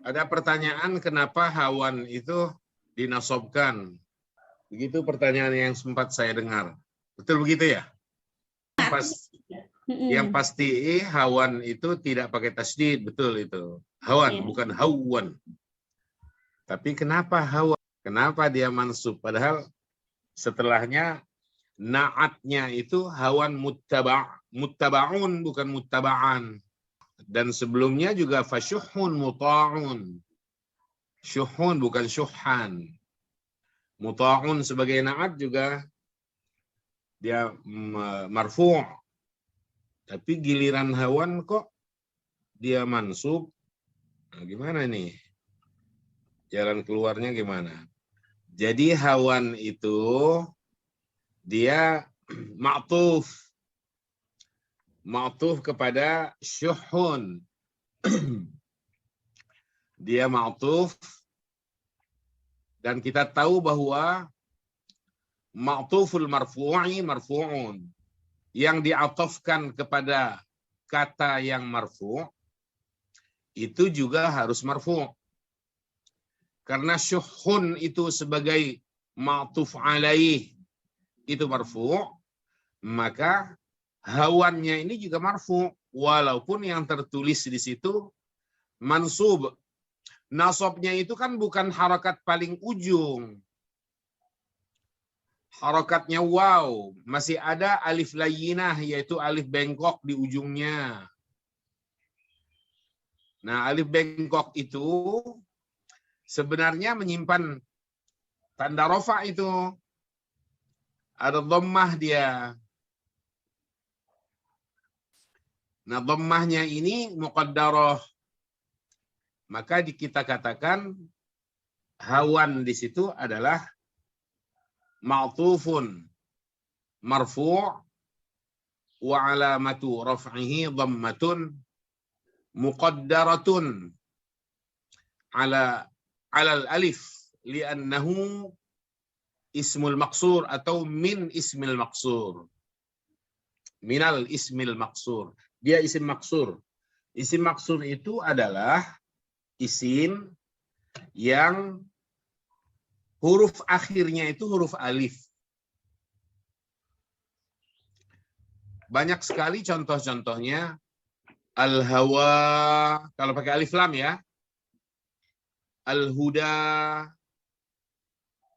Ada pertanyaan kenapa hawan itu dinasobkan? Begitu pertanyaan yang sempat saya dengar. Betul begitu ya? Yang pasti hawan itu tidak pakai tasdid, betul itu. Hawan, bukan hawan. Tapi kenapa hawan? Kenapa dia mansub? Padahal setelahnya naatnya itu hawan muttabaun bukan muttabaan. Dan sebelumnya juga fasyuhun muta'un. Syuhun bukan syuhan. Muta'un sebagai naat juga dia marfu'. Tapi giliran hawan kok dia mansub. Nah, gimana nih? Jalan keluarnya gimana? Jadi hawan itu dia ma'tuf. Ma'tuf kepada syuhun. Dia ma'tuf dan kita tahu bahwa ma'tuful marfu'i marfu'un. Yang diatofkan kepada kata yang marfu' itu juga harus marfu'. Karena syuhun itu sebagai ma'tuf alaih itu marfu', maka hawannya ini juga marfu', walaupun yang tertulis di situ mansub. Nasabnya itu kan bukan harakat paling ujung. Harakatnya waw, masih ada alif layyinah, yaitu alif bengkok di ujungnya. Nah, alif bengkok itu sebenarnya menyimpan tanda rofa itu. Ada dhammah dia. Nah, dhammahnya ini muqaddarah. Maka kita katakan hawan di situ adalah ma'tufun marfu' wa alamatu raf'ihi dhammatun muqaddaratun ala al-alif li'annahu ismul maqsur atau min ismil maqsur. Minal ismil maqsur. Dia isim maksur. Isim maksur itu adalah isim yang huruf akhirnya itu huruf alif. Banyak sekali contoh-contohnya. Al-hawa, kalau pakai alif lam ya. Al-huda,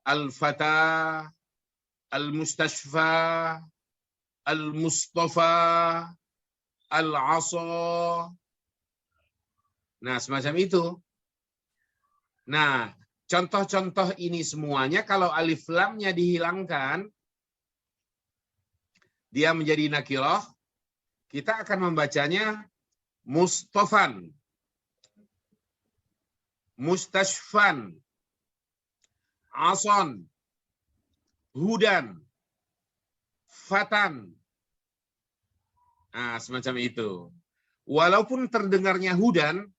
al-fata, al-mustashfa, al-mustafa, al-asa. Nah, semacam itu. Nah, contoh-contoh ini semuanya kalau alif lamnya dihilangkan, dia menjadi nakirah, kita akan membacanya mustafan, mustashfan, ason, hudan, fatan. Nah, semacam itu. Walaupun terdengarnya hudan,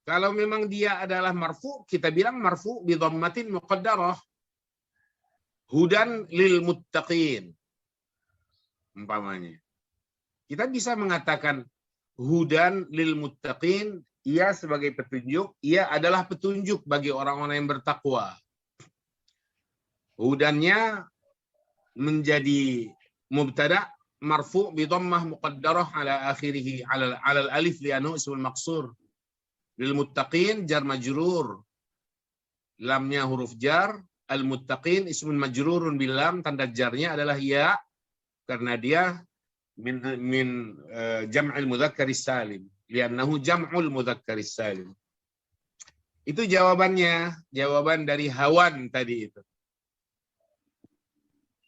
kalau memang dia adalah marfu, kita bilang marfu bi dhammatin muqaddarah. Hudan lil muttaqin. Umpamanya. Kita bisa mengatakan hudan lil muttaqin, ia sebagai petunjuk, ia adalah petunjuk bagi orang-orang yang bertakwa. Hudannya menjadi mubtada marfu bi dhammah muqaddarah ala akhirih ala alif li'annahu ismul maqsur. Lil muttaqin jar majrur. Lamnya huruf jar, al muttaqin ismun majrurun bil lam, tanda jarnya adalah ya karena dia min jam'il mudzakkar salim, li'annahu jam'ul mudzakkar salim. Itu jawabannya, jawaban dari hawan tadi itu.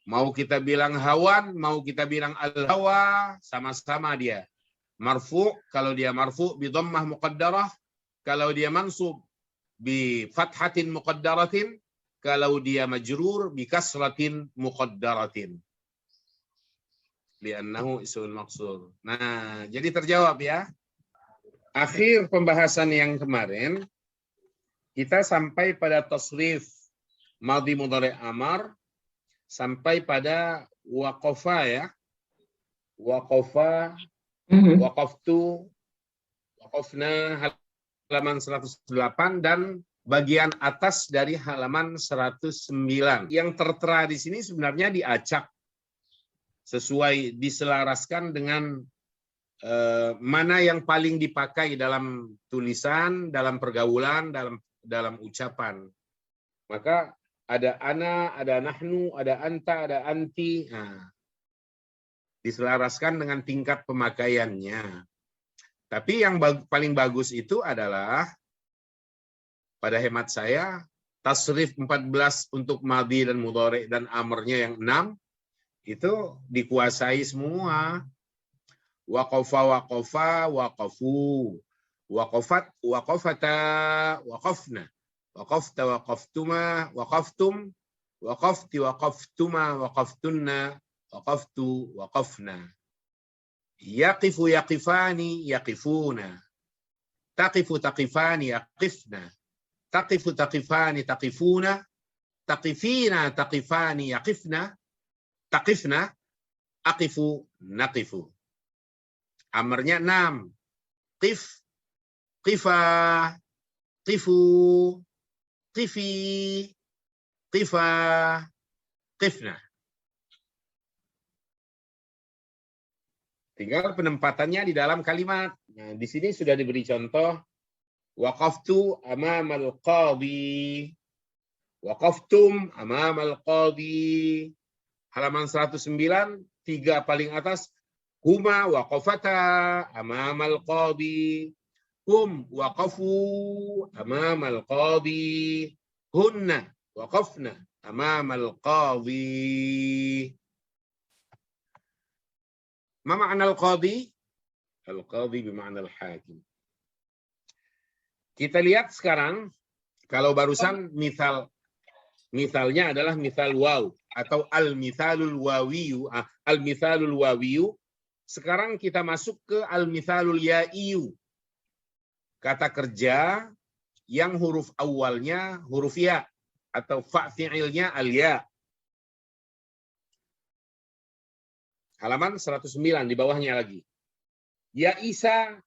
Mau kita bilang hawan, mau kita bilang al-hawa, sama-sama dia. Marfu, kalau dia marfu bi dhammah muqaddarah, kalau dia mansub bi fathatin muqaddaratin, kalau dia majrur bi kasratin muqaddaratin. Li'annahu ismul maqsur. Nah, jadi terjawab ya. Akhir pembahasan yang kemarin, kita sampai pada tasrif madhi mudhari' amar, sampai pada waqafa ya. Waqafa, waqaftu, waqafna, halaman 108 dan bagian atas dari halaman 109. Yang tertera di sini sebenarnya diacak sesuai diselaraskan dengan mana yang paling dipakai dalam tulisan, dalam pergaulan, dalam ucapan. Maka ada ana, ada nahnu, ada anta, ada anti. Nah, diselaraskan dengan tingkat pemakaiannya. Tapi yang paling bagus itu adalah, pada hemat saya, tasrif 14 untuk madhi dan mudhari dan amrnya yang 6, itu dikuasai semua. Waqafa, waqafa, waqafu. Waqafat, waqafata, waqafna. Waqafta, waqaftuma, waqaftum. Waqafti, waqaftuma, waqaftunna. Waqaftu, waqafna. Yaqifu, yaqifani, yaqifuna. Taqifu, taqifani, yaqifna. Taqifu, taqifani, taqifuna. Taqifina, taqifani, yaqifna. Taqifna, aqifu, naqifu. Amarnya 6. Qif, qifa, qifu, qifi, qifa, qifna. Tinggal penempatannya di dalam kalimat. Nah, di sini sudah diberi contoh. Waqaftu amamal qadhi. Waqaftum amamal qadhi. Halaman 109, 3 paling atas. Huma waqafata amamal qadhi. Hum waqafu amamal qadhi. Hunna waqafna amamal qadhi. Ma ma'na al-qadhi? Al-qadhi bima'na al-hakim. Kita lihat sekarang, kalau barusan misalnya adalah misal waw atau al-mithalul wawiyu, al-mithalul wawiyu. Sekarang kita masuk ke al-mithalul ya'iyu. Kata kerja yang huruf awalnya huruf ya atau fa fi'ilnya al-ya. Halaman 109 di bawahnya lagi. Ya Isa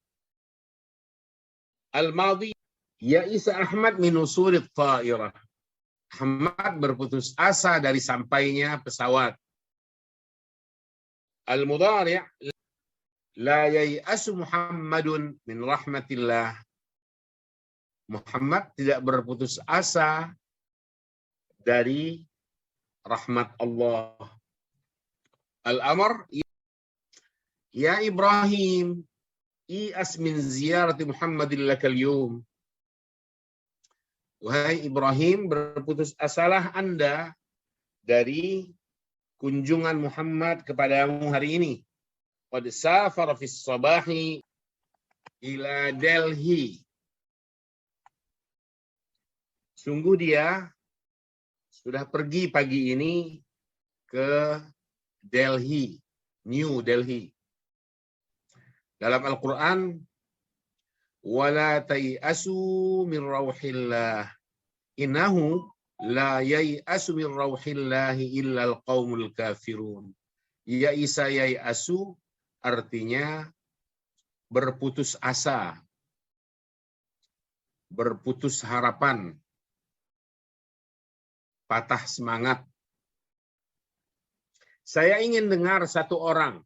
al-madhi. Ya Isa Ahmad min usulit ta'irah. Ahmad berputus asa dari sampainya pesawat. Al-mudhari' la yai'asu Muhammadun min rahmatillah. Muhammad tidak berputus asa dari rahmat Allah. Al-amr, ya Ibrahim, i'as min ziyarati Muhammadin lakal yawm. Wahai Ibrahim, berputus asalah Anda dari kunjungan Muhammad kepadamu hari ini. Qad safara fis sabahi ila Delhi. Sungguh dia sudah pergi pagi ini ke Delhi, New Delhi. Dalam Al-Quran, wala tai'asu min rauhillah. Innahu la yai'asu min rauhillahi illa al-qaumul kafirun. Ya Isa yai'asu artinya berputus asa, berputus harapan, patah semangat. Saya ingin dengar satu orang,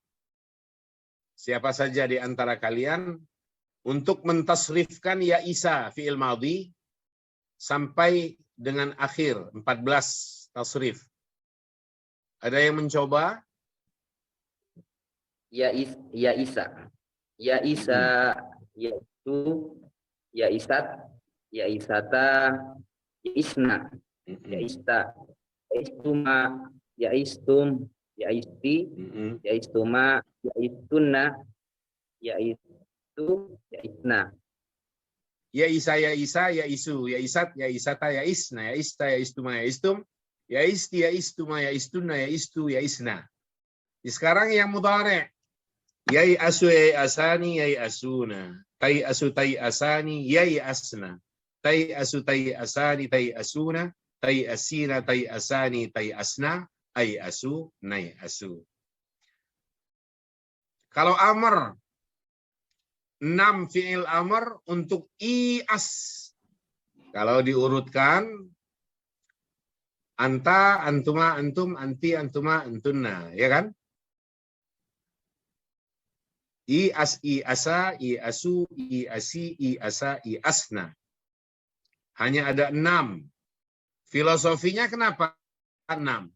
siapa saja di antara kalian, untuk mentasrifkan ya Isa fi'il madhi sampai dengan akhir 14 tasrif. Ada yang mencoba? Ya Isa, ya Isa, yaitu, ya Isat, ya Isata, ya Isna, ya Ista, ya Istuma, ya Istum, ya Isti, ya Istuma, ya Istunna, ya Istu, ya Isna. Ya Isa, ya Isa, ya Isu, ya Isat, ya Isata, ya Isna, ya Ista, ya Istuma, ya Istum, ya Isti, ya Istuma, ya Istunna, ya Istu, ya Isna. Sekarang yang mudhari'. Yai asu, yai asani, yai asuna. Tai asu, tai asani, yai asna. Tai asu, tai asani, tai asuna. Tai asina, tai asani, tai asna. Ai asu, nai asu. Kalau amr, 6 fi'il amr untuk i'as. Kalau diurutkan, anta, antuma, antum, anti, antuma, antunna, ya kan? I'as, i'asa, i'asu, i'asi, i'asa, i'asna. Hanya ada 6. Filosofinya kenapa 6?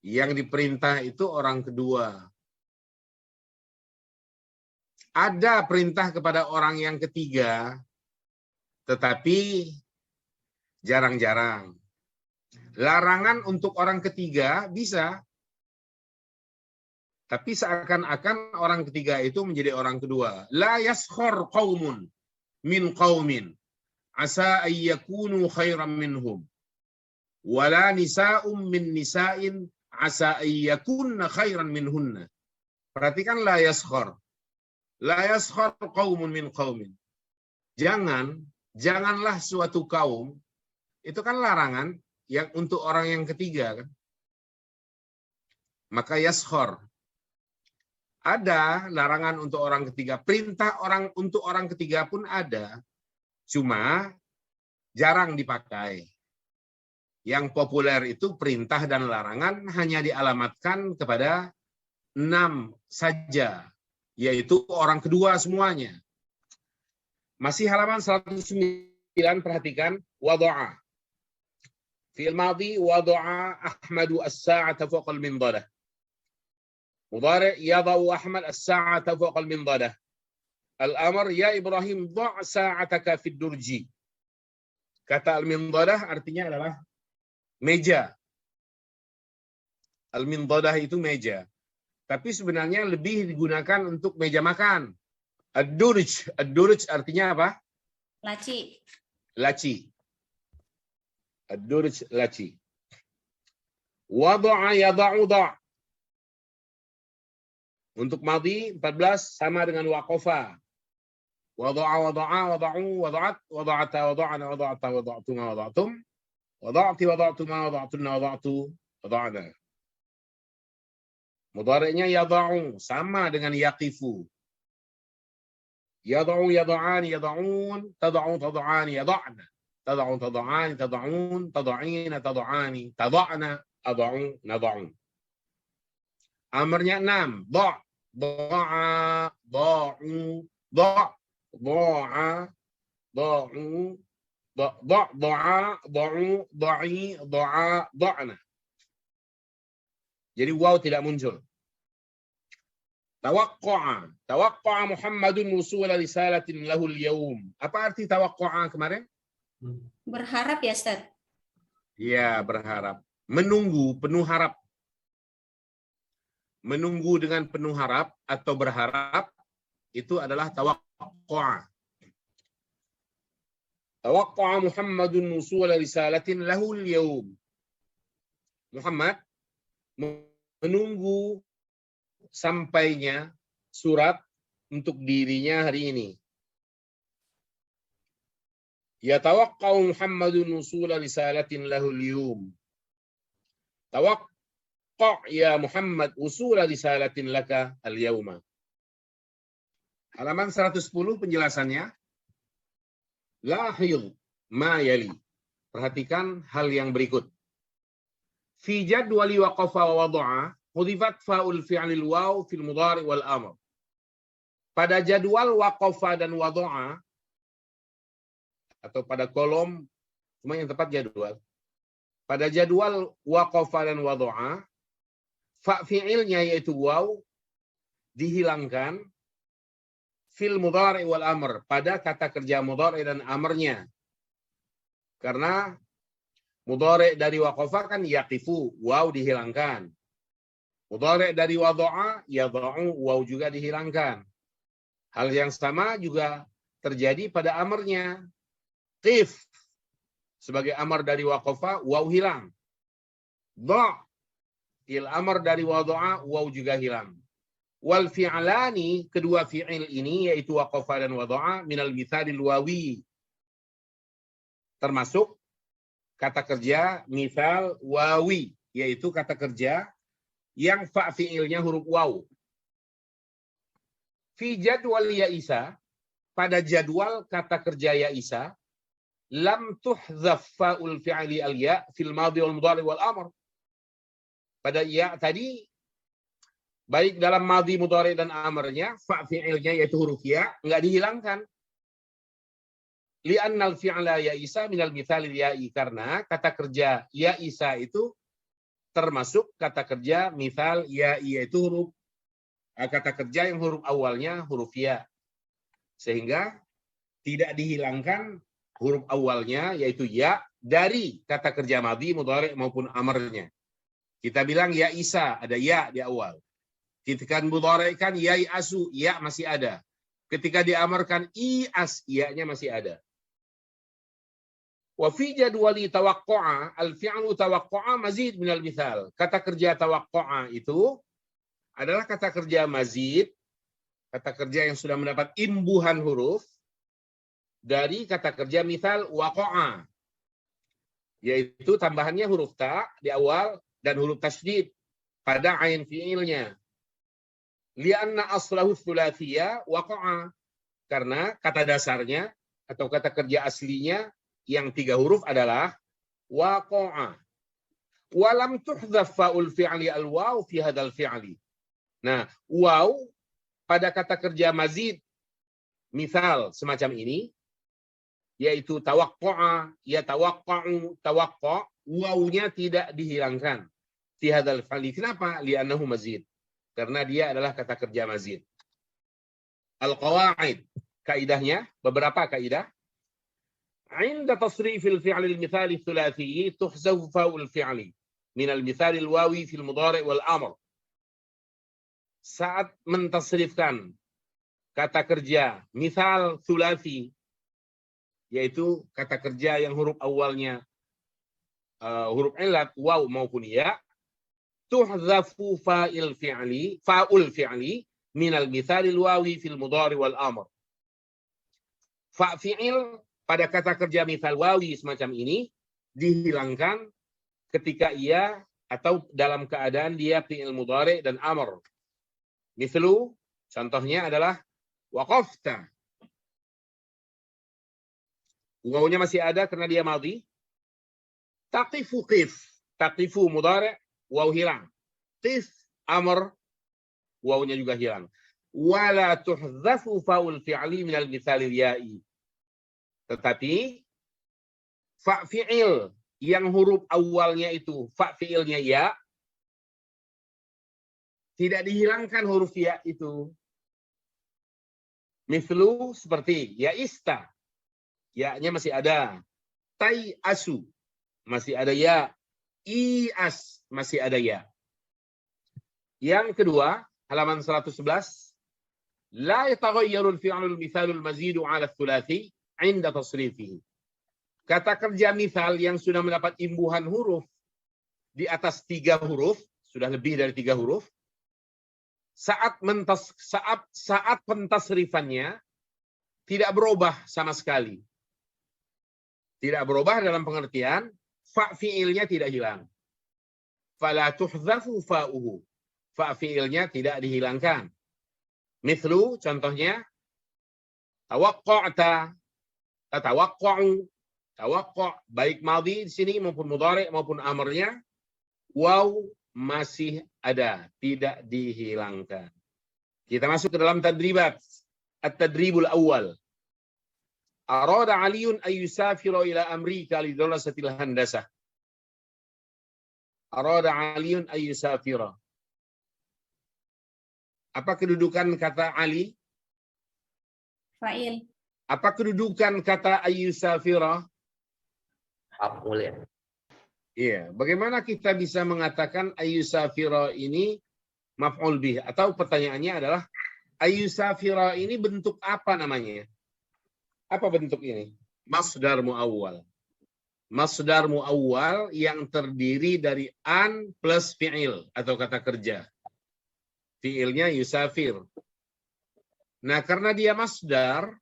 Yang diperintah itu orang kedua. Ada perintah kepada orang yang ketiga, tetapi jarang-jarang. Larangan untuk orang ketiga bisa, tapi seakan-akan orang ketiga itu menjadi orang kedua. La yaskhor qaumun min qaumin asa ayyakunu khairan minhum. Wala nisa'um min nisa'in asa ayyakunna khairan minhunna. Perhatikan la yaskhor. La yaskhor qaumun min qaumin. Janganlah suatu kaum, itu kan larangan yang untuk orang yang ketiga kan. Maka yaskhor. Ada larangan untuk orang ketiga, perintah untuk orang ketiga pun ada. Cuma jarang dipakai. Yang populer itu perintah dan larangan hanya dialamatkan kepada 6 saja, yaitu orang kedua semuanya. Masih halaman 109, perhatikan wada'a. Fi'il madhi wada'a Ahmadu as-sa'ata fawqa al-mindadah. Mudhari' yada'u Ahmad as-sa'ata fawqa al-mindadah. Al-amr ya Ibrahim dha' sa'ataka fid durji. Kata al-mindadah artinya adalah meja. Al-mindadah itu meja. Tapi sebenarnya lebih digunakan untuk meja makan. Ad-durj. Ad-durj artinya apa? Laci. Laci. Ad-durj laci. Wada'a yada'u da'. Untuk madhi 14 sama dengan waqafa. Wada'a wada'a wada'u wada'at wada'ata wada'ana wada'ata wada'tuma wada'tum. Wada'ti wada'tuma wada'tunna wada'tu wada'ana. Mudhari'nya yada'u sama dengan yaqifu. Yada'u yada'ani yada'un, tada'u tada'ani yada'na. Tada'u tada'ani tada'un, tada'ina tada'ani, tada'na, ada'u nada'u. Amarnya 6. Da', da'a, da'u, da', da'a, da'u, da', da'a, da'u, da'i, da'a, da'na. Jadi waw tidak muncul. Tawaqqa'a Muhammadun wusula risalatin lahul yawm. Apa arti tawaqqa'a kemarin? Berharap ya, Ustaz? Ya, berharap. Menunggu, penuh harap. Menunggu dengan penuh harap atau berharap itu adalah tawaqqa'a. Tawaqqa'a Muhammadun wusula risalatin lahul yawm. Muhammad menunggu sampainya surat untuk dirinya hari ini. Yatawaqqa'u Muhammadun wusula risalatin lahul yawm. Tawaqqa' ya Muhammad wusula risalatin laka al-yawma. Halaman 110 penjelasannya. Lahidh ma yali. Perhatikan hal yang berikut. Fi jadwali waqafa wa wada'a hudhifat fa'ul fi'lil waw fil mudhari wal amr. Pada jadwal waqafa dan wada'a atau pada kolom, cuma yang tepat jadwal. Pada jadwal waqafa dan wada'a, fa fi'ilnya yaitu waw dihilangkan fil mudhari wal amr, pada kata kerja mudhari dan amrnya. Karena mudhari dari waqafa kan yaqifu, waw dihilangkan. Mudhari dari wada'a, yada'u, waw juga dihilangkan. Hal yang sama juga terjadi pada amrnya. Qif, sebagai amar dari waqafa, waw hilang. Da', il amar dari wada'a, waw juga hilang. Wal fi'lani, kedua fi'il ini, yaitu waqafa dan wada'a, minal mithalil wawi. Termasuk kata kerja mithal wawi, yaitu kata kerja yang fa fi'ilnya huruf waw. Fi jadwal ya Isa, pada jadwal kata kerja ya Isa, lam tuhdzaf fa'ul fi'li al-ya fil madhi wal mudhari wal amr. Pada ya tadi, baik dalam madhi, mudhari dan amarnya, fa fi'ilnya yaitu huruf ya enggak dihilangkan. Li'anna al-fi'la ya Isa minal mithal ya'i, karena kata kerja ya Isa itu termasuk kata kerja mithal ya, yaitu huruf kata kerja yang huruf awalnya huruf ya. Sehingga tidak dihilangkan huruf awalnya yaitu ya dari kata kerja madhi, mudhari maupun amarnya. Kita bilang ya Isa, ada ya di awal. Ketika mudhari kan ya asu, ya masih ada. Ketika diamarkan ias, ya-nya masih ada. Wa fi jadwali tawaqqa'a, al-fi'lu tawaqqa'a mazid minal mithal. Kata kerja tawaqqa'a itu adalah kata kerja mazid, kata kerja yang sudah mendapat imbuhan huruf dari kata kerja mithal waqa'a, yaitu tambahannya huruf ta di awal dan huruf tasydid pada ain fi'ilnya. Li'anna aslahu tsulatsiyya waqa'a, karena kata dasarnya atau kata kerja aslinya yang 3 huruf adalah waqa'a. Wa lam tuhdzaf fa'ul fi'li al-waw fi hadzal fi'li. Nah, waw pada kata kerja mazid misal semacam ini, yaitu tawaqqa'a, ya tawaqqa'u, tawaqqa', wawnya tidak dihilangkan. Fi hadzal fi'li. Kenapa? Li'annahu mazid. Karena dia adalah kata kerja mazid. Al-qawaid, kaidahnya beberapa kaidah. 'Inda tasrifil fi'li al-mithali ats-tsulatsiyyi tuhzafu fa'ul fi'li min al-mithali al-wawi fil mudhari' wal amr. Saat mentasrifkan kata kerja misal tsulasi, yaitu kata kerja yang huruf awalnya huruf ilat waw maupun ya, tuhzafu fa'ul fi'li min al-mithal al-wawi fil mudhari wal amr. Fa fi'il pada kata kerja misal wawi semacam ini dihilangkan ketika ia atau dalam keadaan dia fi'il mudhari dan amr. Mislu, contohnya adalah waqafta. Wawnya masih ada karena dia madhi. Taqifu qif. Taqifu mudhari', waw hilang. Qif amr, wawnya juga hilang. Wala tuhzafu fa'ul fi'li minal mithal ya'i. Tetapi fa fi'il yang huruf awalnya itu fa fi'ilnya ya, tidak dihilangkan huruf ya itu. Mislu seperti ya ista, ya-nya masih ada. Tai asu, masih ada ya. Ias, masih ada ya. Yang kedua, halaman 111. La yataghayyaru al-fi'lu al-mithalu al-mazidu 'ala ats-tsulathi 'inda tasrifihi. Kata kerja misal yang sudah mendapat imbuhan huruf di atas 3 huruf, sudah lebih dari 3 huruf, saat pentasrifannya tidak berubah sama sekali. Tidak berubah dalam pengertian fa fi'ilnya tidak hilang. Fala tuhzafu fa'uhu. Fa fi'ilnya tidak dihilangkan. Mithlu, contohnya tawaqqa'ta, tawaqqa'u, tawaqqa' baik madhi di sini maupun mudhari maupun amarnya, waw masih ada, tidak dihilangkan. Kita masuk ke dalam tadribat. At-tadribul awal. Arada Aliun ay yusafira ila Amerika li darasatil handasah. Arada Aliun ay yusafira. Apa kedudukan kata Ali? Fa'il. Apa kedudukan kata ay yusafira? Maf'ul ya. Iya, bagaimana kita bisa mengatakan ayyusafira ini maf'ul bih? Atau pertanyaannya adalah ayyusafira ini bentuk apa namanya? Apa bentuk ini? Masdar muawwal. Masdar muawwal yang terdiri dari an plus fi'il atau kata kerja. Fi'ilnya yusafir. Nah, karena dia masdar,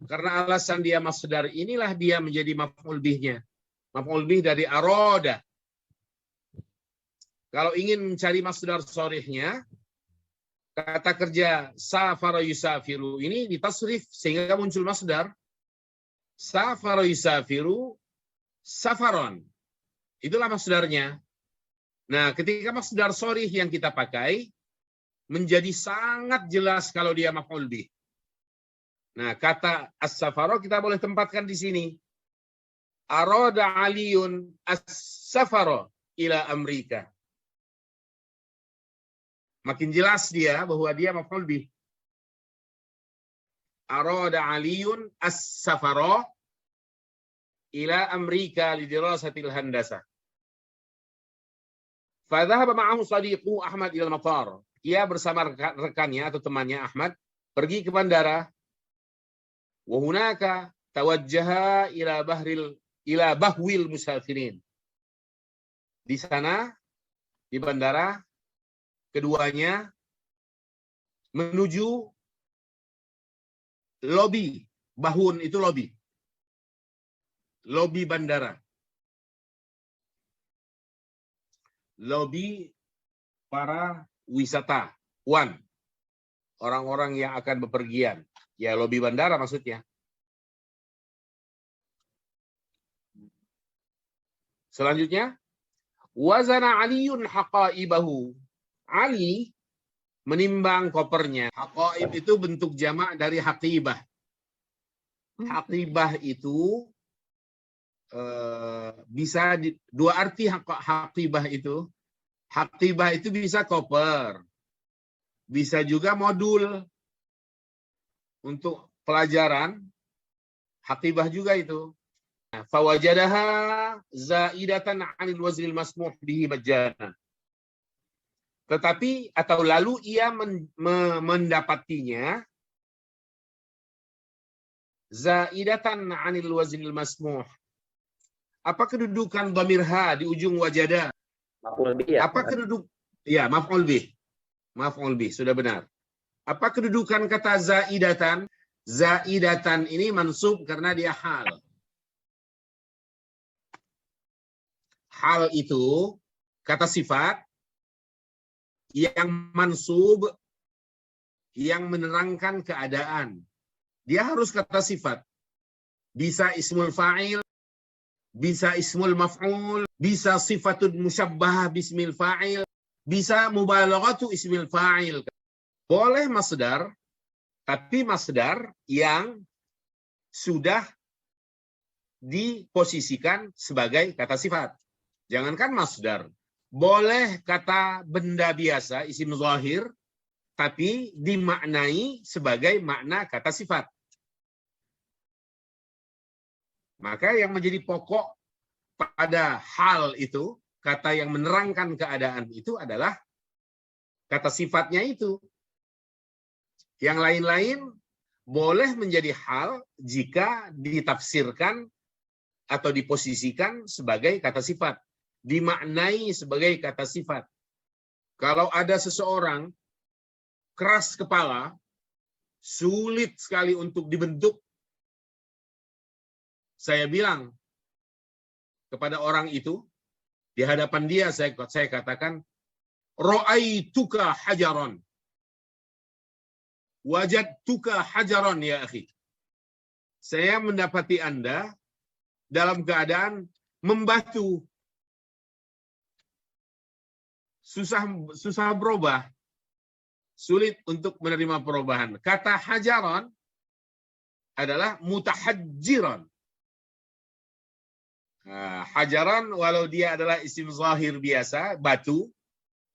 karena alasan dia masdar inilah dia menjadi maf'ul bihnya. Maf'ul bih dari aroda. Kalau ingin mencari masdar sharihnya, kata kerja safara yusafiru ini ditasrif sehingga muncul masdar. Safara yusafiru safaron. Itulah masdarnya. Nah, ketika masdar sharih yang kita pakai menjadi sangat jelas kalau dia maf'ul bih. Nah, kata as-safara kita boleh tempatkan di sini. Arada Aliyun as-safara ila Amerika. Makin jelas dia bahwa dia maf'ul bih. Arada Aliyun as-safara ila Amerika lidirasatil handasah. Fadhahaba ma'ahu sadiqu Ahmad ila al-matar. Ia bersama rekannya atau temannya Ahmad pergi ke bandara. Wa hunaka tawajjaha ila bahwil musafirin. Di sana di bandara keduanya menuju lobi. Bahun itu lobi. Lobi bandara. Lobi para wisatawan. Orang-orang yang akan bepergian. Ya, lobi bandara maksudnya. Selanjutnya, wazana Aliyun haqaibahu. Ali menimbang kopernya. Haqaib itu bentuk jamak dari haqibah. Haqibah itu bisa dua arti haqibah itu. Haqibah itu bisa koper. Bisa juga modul untuk pelajaran. Haqibah juga itu. Fawajadaha zaidatan 'anil wazril masmuh bihi majjanan. Tetapi atau lalu ia mendapatinya zaidatan 'anil wazril masmuh. Apa kedudukan dhamir ha di ujung wajada? Maf'ul bih ya. Apa keduduk? Ya, maf'ul bih. Maf'ul bih, sudah benar. Apa kedudukan kata zaidatan? Zaidatan ini mansub karena dia hal. Hal itu kata sifat yang mansub, yang menerangkan keadaan. Dia harus kata sifat. Bisa ismul fa'il, bisa ismul maf'ul, bisa sifatun musyabbah bismil fa'il, bisa mubalaghatu ismil fa'il. Boleh masdar, tapi masdar yang sudah diposisikan sebagai kata sifat. Jangankan masdar. Boleh kata benda biasa, isim zahir, tapi dimaknai sebagai makna kata sifat. Maka yang menjadi pokok pada hal itu, kata yang menerangkan keadaan itu adalah kata sifatnya itu. Yang lain-lain boleh menjadi hal jika ditafsirkan atau diposisikan sebagai kata sifat. Dimaknai sebagai kata sifat. Kalau ada seseorang keras kepala, sulit sekali untuk dibentuk, saya bilang kepada orang itu, di hadapan dia saya katakan, ra'aituka hajaron. Wajadtuka hajaron ya akhi. Saya mendapati Anda dalam keadaan membatu. Susah berubah. Sulit untuk menerima perubahan. Kata hajaron adalah mutahajjiran. Hajaran walau dia adalah isim zahir biasa, batu,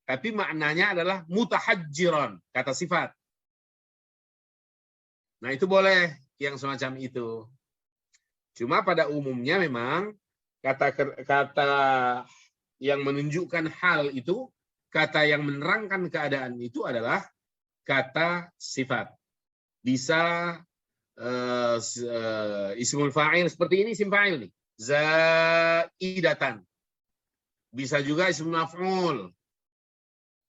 tapi maknanya adalah mutahajjiran, kata sifat. Nah, itu boleh yang semacam itu. Cuma pada umumnya memang kata yang menunjukkan hal itu, kata yang menerangkan keadaan itu adalah kata sifat. Bisa ismul fa'il seperti ini, isim fa'il nih. Zaidatan. Bisa juga ismul maf'ul.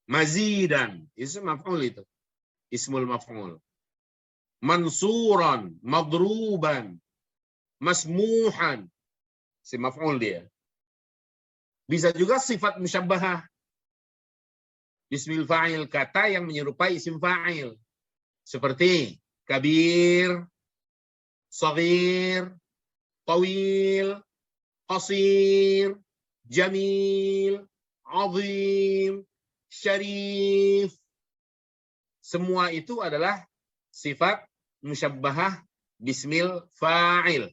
Mazidan. Ismul maf'ul itu. Ismul maf'ul. Mansuran, madruban, masmuhan. Si maf'ul dia. Bisa juga sifat musyabbahah. Bismil fa'il, kata yang menyerupai isim fa'il. Seperti kabir, shaghir, tawil, qasir, jamil, azim, syarif. Semua itu adalah sifat musyabbahah bismil fa'il.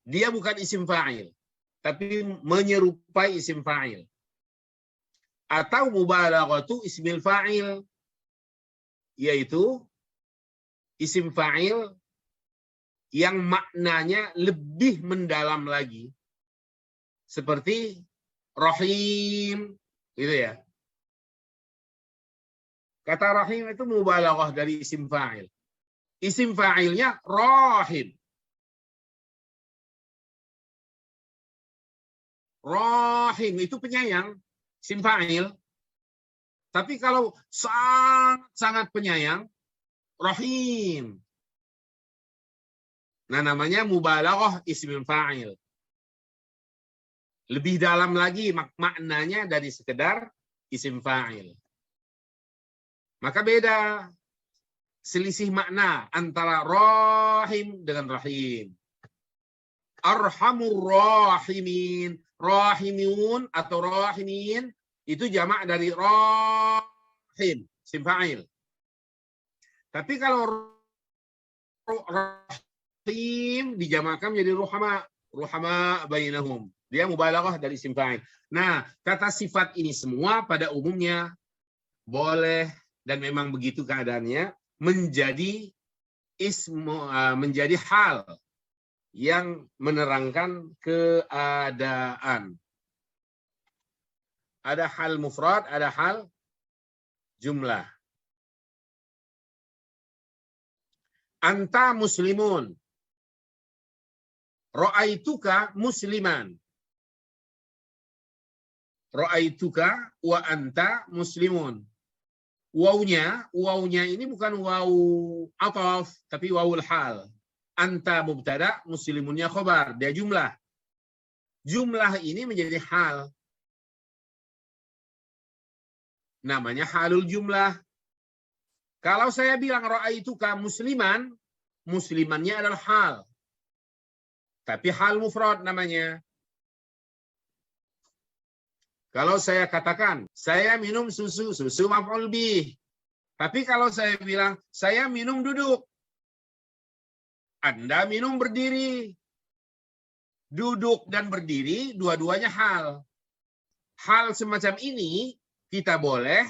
Dia bukan isim fa'il, tapi menyerupai isim fa'il. Atau mubalaghatu ismil fa'il, yaitu isim fa'il yang maknanya lebih mendalam lagi. Seperti rahim, gitu ya. Kata rahim itu mubalaghah dari isim fa'il. Isim fa'ilnya rahim. Rahim itu penyayang, isim fa'il. Tapi kalau sangat penyayang, rahim. Nah, namanya mubalaghah isim fa'il. Lebih dalam lagi maknanya dari sekedar isim fa'il. Maka beda selisih makna antara rahim dengan rahim. Arhamur rahimin. Rahimun atau rahimin itu jamak dari rahim, isim fa'il. Tapi kalau rahim dijamakkan menjadi ruhama, ruhama bainahum. Dia mubalaghah dari isim fa'il. Nah, kata sifat ini semua pada umumnya boleh dan memang begitu keadaannya menjadi menjadi hal yang menerangkan keadaan. Ada hal mufrad, ada hal jumlah. Anta muslimun. Ra'aituka musliman. Ra'aituka wa anta muslimun. Wawnya ini bukan waw ataf, tapi wawul hal. Anta mubtada, muslimunnya khobar. Dia jumlah. Jumlah ini menjadi hal. Namanya halul jumlah. Kalau saya bilang ra'aituka musliman, muslimannya adalah hal. Tapi hal mufrad namanya. Kalau saya katakan, saya minum susu, susu maf'ul bih. Tapi kalau saya bilang, saya minum duduk. Anda minum berdiri. Duduk dan berdiri, dua-duanya hal. Hal semacam ini, kita boleh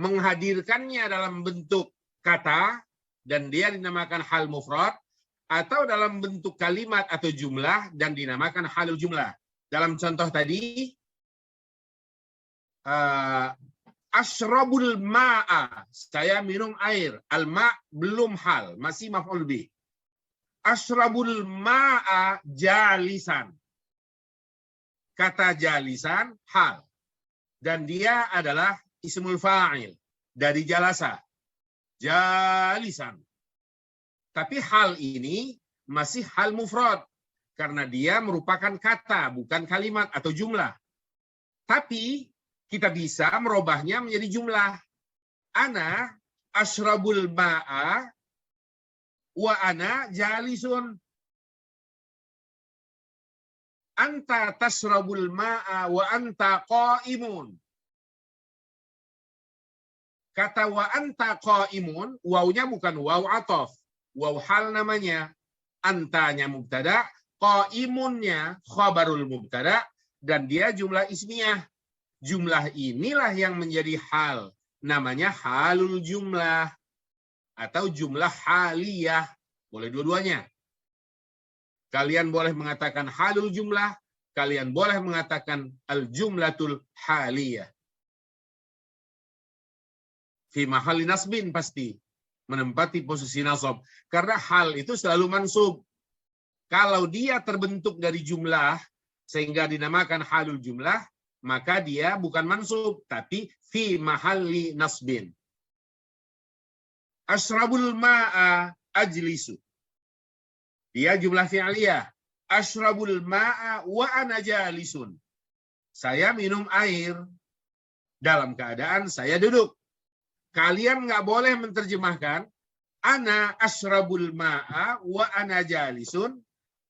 menghadirkannya dalam bentuk kata, dan dia dinamakan hal mufrad, atau dalam bentuk kalimat atau jumlah, dan dinamakan halul jumlah. Dalam contoh tadi, ashrabul ma'a, saya minum air. Al-ma' belum hal, masih maf'ul bih. Ashrabul ma'a jalisan. Kata jalisan hal. Dan dia adalah ismul fa'il dari jalasa. Jalisan. Tapi hal ini masih hal mufrad karena dia merupakan kata, bukan kalimat atau jumlah. Tapi kita bisa merubahnya menjadi jumlah. Ana ashrabul ma'a wa ana jalisun. Anta tashrabul ma'a wa anta qa'imun. Kata wa anta qa'imun, wawnya bukan waw ataf. Waw hal namanya. Antanya mubtada, qa'imunnya khabarul mubtada, dan dia jumlah ismiyah. Jumlah inilah yang menjadi hal. Namanya halul jumlah. Atau jumlah haliyah. Boleh dua-duanya. Kalian boleh mengatakan halul jumlah. Kalian boleh mengatakan al-jumlatul haliyah. Fi mahalli nasbin pasti. Menempati posisi nasab. Karena hal itu selalu mansub. Kalau dia terbentuk dari jumlah, sehingga dinamakan halul jumlah, maka dia bukan mansub, tapi fi mahalli nasbin. Ashrabul ma'a ajlisu. Dia jumlah fi'liyah. Ashrabul ma'a wa ana jalisun. Saya minum air. dalam keadaan saya duduk. Kalian nggak boleh menerjemahkan ana asyrabul ma'a wa ana jalisun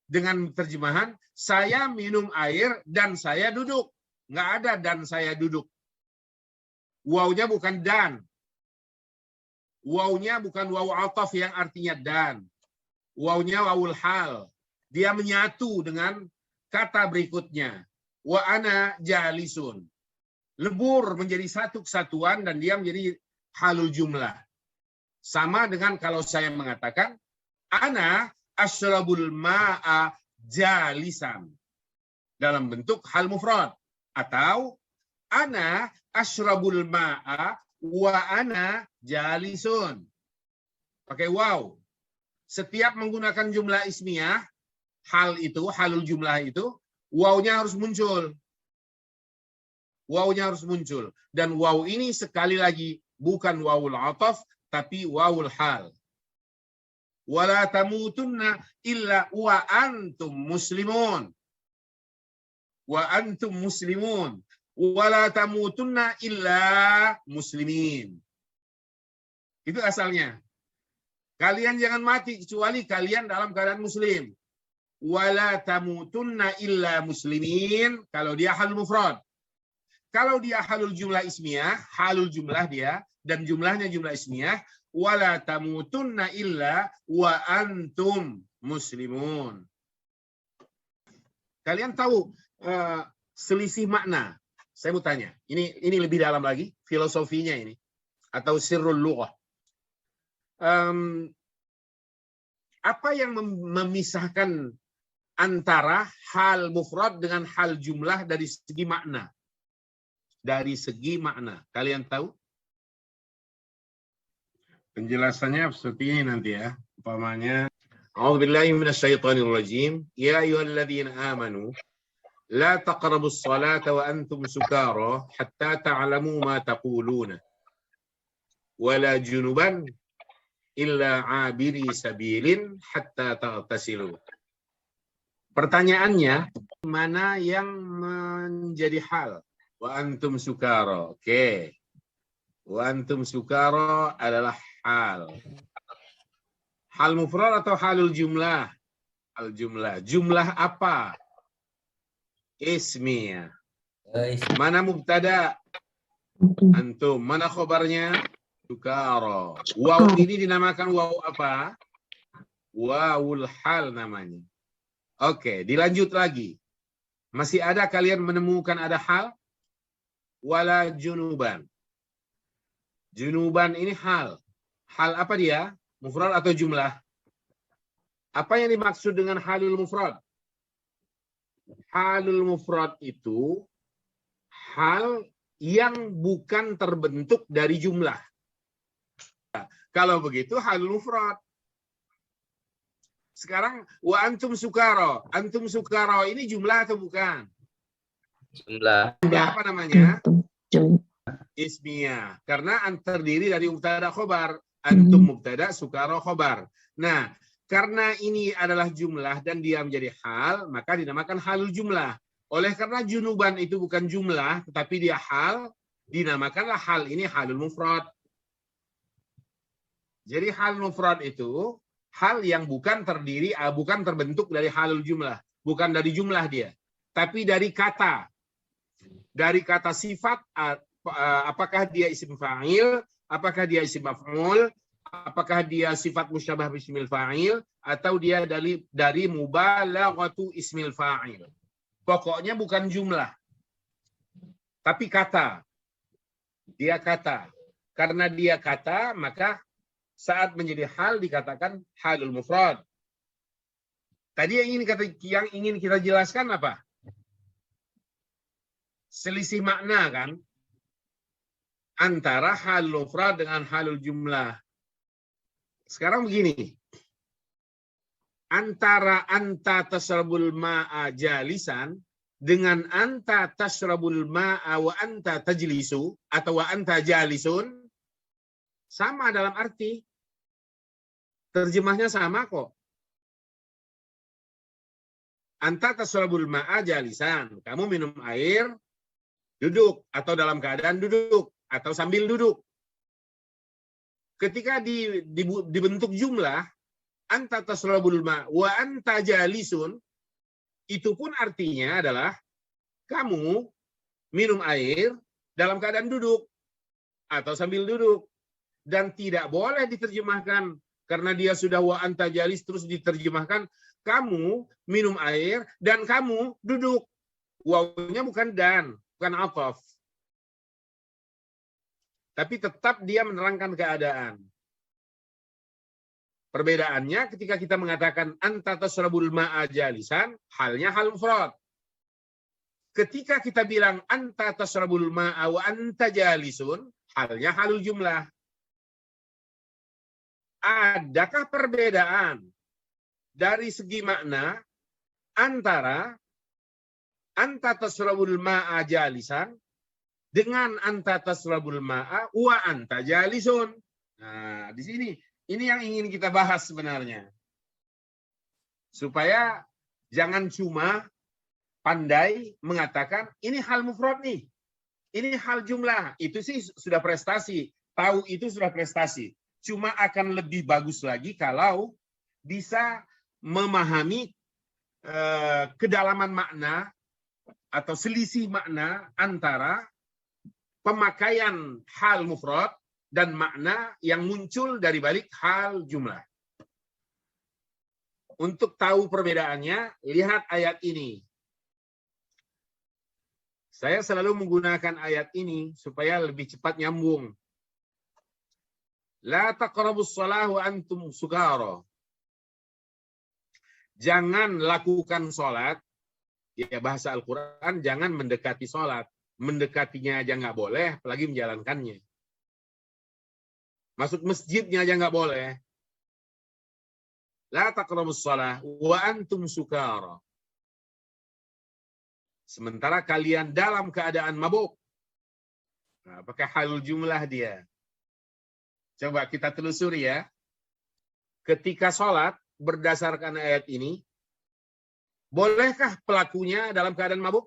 dengan terjemahan saya minum air dan saya duduk. Nggak ada dan saya duduk. Wawnya bukan dan. Wawnya bukan waw ataf yang artinya dan. Wawnya wawul hal. Dia menyatu dengan kata berikutnya. Wa ana jalisun. Lebur menjadi satu kesatuan dan dia menjadi halul jumlah. Sama dengan kalau saya mengatakan ana asyrabul ma'a jalisan dalam bentuk hal mufrad, atau ana asyrabul ma'a wa ana jalisun pakai waw. Setiap menggunakan jumlah ismiyah, hal itu, halul jumlah itu, wawnya harus muncul. Wawnya harus muncul. Dan waw ini sekali lagi bukan wawul ataf, tapi wawul hal. Wala tamutunna illa wa antum muslimun. Wa antum muslimun. Wala tamutunna illa muslimin. Itu asalnya. Kalian jangan mati kecuali kalian dalam keadaan muslim. Wala tamutunna illa muslimin. Kalau dia halul mufrad. Kalau dia halul jumlah ismiyah, halul jumlah dia, dan jumlahnya jumlah ismiyah, wala tamutunna illa wa antum muslimun. Kalian tahu selisih makna? Saya mau tanya. Ini lebih dalam lagi filosofinya ini, atau sirrul lughah. Apa yang memisahkan antara hal mufrad dengan hal jumlah dari segi makna? Dari segi makna. Kalian tahu? Penjelasannya seperti ini nanti ya. Umpamanya, A'udzubillahi minasyaitonirrajim. Ya ayyuhalladzina amanu la taqrabus salata wa antum sukara hatta ta'lamu ma taquluna. Wala junuban illa 'abiri sabilin hatta taghtasilu. Pertanyaannya, mana yang menjadi hal? Wa antum sukara. Oke. Wa antum sukara adalah hal. Hal mufrad atau halul jumlah? Al jumlah. Jumlah apa? Ismiyah. Mana mubtada? Antum. Mana khobarnya? Sukara. Waw ini dinamakan waw apa? Wawul hal namanya. Oke, dilanjut lagi. Masih ada kalian menemukan ada hal? Wala junuban. Junuban ini hal. Hal apa dia? Mufrad atau jumlah? Apa yang dimaksud dengan halul mufrad? Halul mufrad itu hal yang bukan terbentuk dari jumlah. Kalau begitu halul mufrad. Sekarang wa antum sukara. Antum sukara ini jumlah atau bukan? Jumlah. Apa namanya? Ismiyah. Karena terdiri dari mubtada khobar. Antum mubtada, sukara khobar. Nah, karena ini adalah jumlah dan dia menjadi hal, maka dinamakan halul jumlah. Oleh karena junuban itu bukan jumlah, tetapi dia hal, dinamakanlah hal ini halul mufrad. Jadi hal mufrad itu hal yang bukan terdiri, bukan terbentuk dari halul jumlah. Bukan dari jumlah dia. Tapi dari kata. Dari kata sifat, apakah dia isim fa'il, apakah dia isim maf'ul, apakah dia sifat musyabah bismil fa'il, atau dia dari mubalaghatu ismil fa'il. Pokoknya bukan jumlah. Tapi kata. Dia kata. Karena dia kata, maka saat menjadi hal dikatakan halul mufrad. Tadi yang ingin kita jelaskan apa? Selisih makna kan? Antara halul mufrad dengan halul jumlah. Sekarang begini. Antara anta tasrabul ma'a jalisan dengan anta tasrabul ma'a wa anta tajlisu atau wa anta jalisun sama dalam arti. Terjemahnya sama kok. Anta tasrabul ma'a jalisan. Kamu minum air duduk atau dalam keadaan duduk atau sambil duduk. Ketika dibentuk jumlah anta tasrabul ma wa anta jalisun, itu pun artinya adalah kamu minum air dalam keadaan duduk atau sambil duduk, dan tidak boleh diterjemahkan karena dia sudah wa anta jalis terus diterjemahkan kamu minum air dan kamu duduk. Wawunya bukan dan, bukan ataf. Tapi tetap dia menerangkan keadaan. Perbedaannya ketika kita mengatakan anta tasrabul ma'a jalisan, halnya hal mufrad. Ketika kita bilang anta tasrabul ma'a wa anta jalisun, halnya halul jumlah. Adakah perbedaan dari segi makna antara anta tasrabul ma'a jalisan dengan anta tasrabul ma'a wa anta jalisun? Nah, di sini ini yang ingin kita bahas sebenarnya. Supaya jangan cuma pandai mengatakan ini hal mufrad nih. Ini hal jumlah. Itu sih sudah prestasi. Tahu itu sudah prestasi. Cuma akan lebih bagus lagi kalau bisa memahami kedalaman makna atau selisih makna antara pemakaian hal mufrad dan makna yang muncul dari balik hal jumlah. Untuk tahu perbedaannya, lihat ayat ini. Saya selalu menggunakan ayat ini supaya lebih cepat nyambung. La taqrabus shalah wa antum sukara. Jangan lakukan sholat, ya bahasa Al-Quran, jangan mendekati sholat. Mendekatinya aja nggak boleh, apalagi menjalankannya. Masuk masjidnya aja nggak boleh. La taqrabus shalah wa antum sukara. Sementara kalian dalam keadaan mabuk. Nah, pakai halul jumlah dia. Coba kita telusuri ya. Ketika sholat, berdasarkan ayat ini, bolehkah pelakunya dalam keadaan mabuk?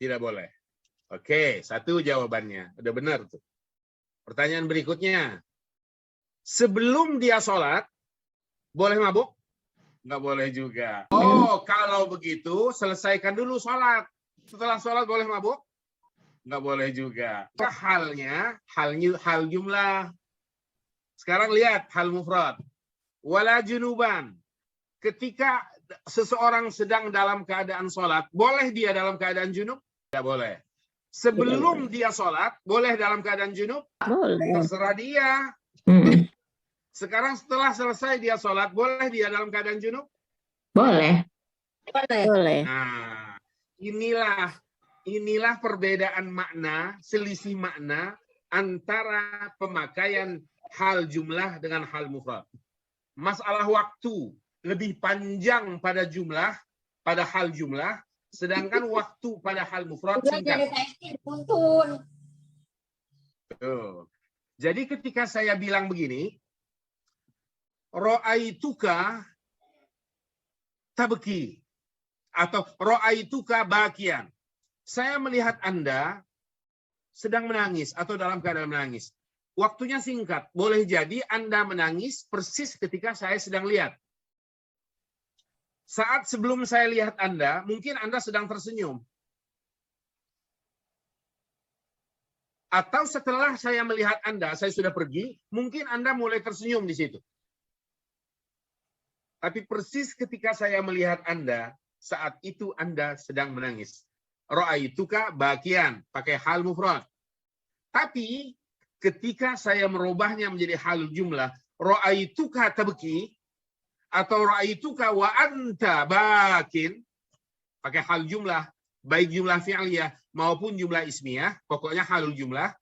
Tidak boleh. Oke, satu jawabannya. Udah benar tuh. Pertanyaan berikutnya. Sebelum dia sholat, boleh mabuk? Nggak boleh juga. Oh, kalau begitu, selesaikan dulu sholat. Setelah sholat boleh mabuk? Nggak boleh juga. Halnya, hal jumlah. Sekarang lihat hal mufrad. Wala junuban. Ketika seseorang sedang dalam keadaan sholat, boleh dia dalam keadaan junub? Tidak boleh. Sebelum dia sholat, boleh dalam keadaan junub? Boleh. Terserah dia. Sekarang setelah selesai dia sholat, boleh dia dalam keadaan junub? Boleh. Boleh. Nah, inilah perbedaan makna, selisih makna antara pemakaian hal jumlah dengan hal mufrad. Masalah waktu lebih panjang pada jumlah, pada hal jumlah, sedangkan waktu pada hal mufrad singkat. Tuh. Jadi ketika saya bilang begini, ra'aituka tabki atau ra'aituka bakian. Saya melihat Anda sedang menangis atau dalam keadaan menangis. Waktunya singkat. Boleh jadi Anda menangis persis ketika saya sedang lihat. Saat sebelum saya lihat Anda, mungkin Anda sedang tersenyum. Atau setelah saya melihat Anda, saya sudah pergi, mungkin Anda mulai tersenyum di situ. Tapi persis ketika saya melihat Anda, saat itu Anda sedang menangis. Ra'aituka bakian, pakai hal mufrad. Tapi ketika saya merubahnya menjadi hal jumlah, ra'aituka tabki atau ra'aituka wa anta bakin, pakai hal jumlah, baik jumlah fi'liyah maupun jumlah ismiyah, pokoknya halul jumlah.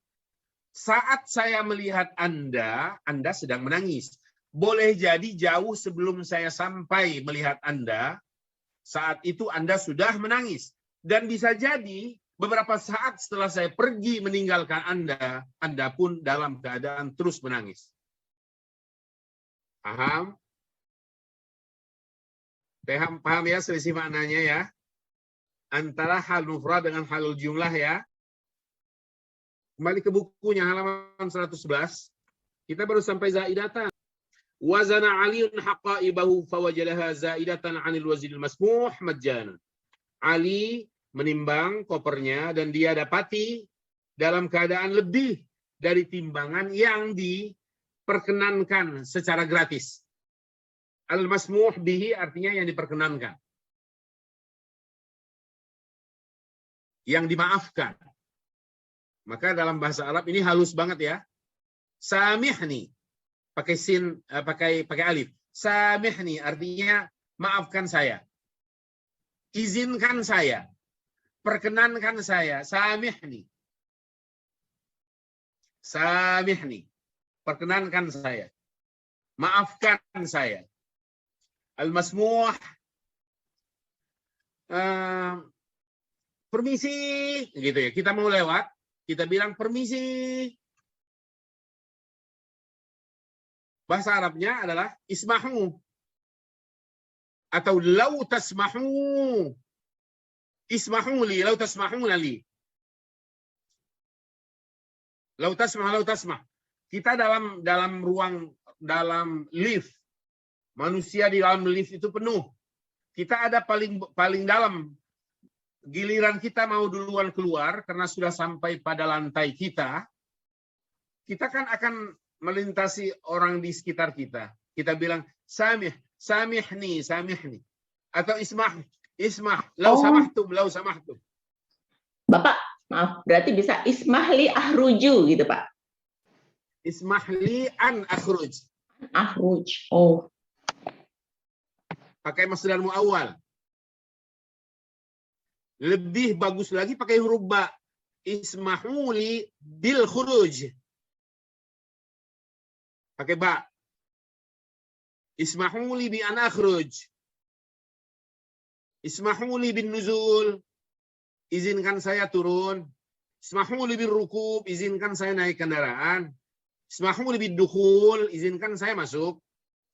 Saat saya melihat Anda, Anda sedang menangis. Boleh jadi jauh sebelum saya sampai melihat Anda, saat itu Anda sudah menangis. Dan bisa jadi beberapa saat setelah saya pergi meninggalkan Anda, Anda pun dalam keadaan terus menangis. Paham? Paham ya selisih maknanya ya? antara hal mufrad dengan halul jumlah ya. Kembali ke bukunya halaman 111. Kita baru sampai zaidatan. Wazana Aliun haqaibahu fawajadaha zaidatan 'anil waznil masmuh majjana. Ali menimbang kopernya dan dia dapati dalam keadaan lebih dari timbangan yang diperkenankan secara gratis. Al-masmuh bihi artinya yang diperkenankan. Yang dimaafkan. Maka dalam bahasa Arab ini halus banget ya. Samihni pakai sin, pakai alif. Samihni artinya maafkan saya. Izinkan saya. Perkenankan saya. Samihni. Samihni. Perkenankan saya. Maafkan saya. Al-masmuh. Permisi. Gitu ya. Kita mau lewat. Kita bilang permisi. Bahasa Arabnya adalah ismahu. Atau lau tasmahu. Ismahu li, lau tasmahuna li. Lau tasmah. Kita dalam ruang, dalam lift. Manusia di dalam lift itu penuh. Kita ada paling dalam. Giliran kita mau duluan keluar karena sudah sampai pada lantai kita. Kita kan akan melintasi orang di sekitar kita. Kita bilang samihni. Atau ismah, lau samahtum. Bapak, maaf, berarti bisa ismahli ahruju gitu, Pak. Ismahli an akhruj. Ahruj. Oh. Pakai masdar muawwal. Lebih bagus lagi pakai huruf ba. Ismahuli bil khuruj. Pakai ba. Ismahuli bi an akhruj. Ismahuli bin nuzul. Izinkan saya turun. Ismahuli bin rukub. Izinkan saya naik kendaraan. Ismahuli bin dukhul. Izinkan saya masuk.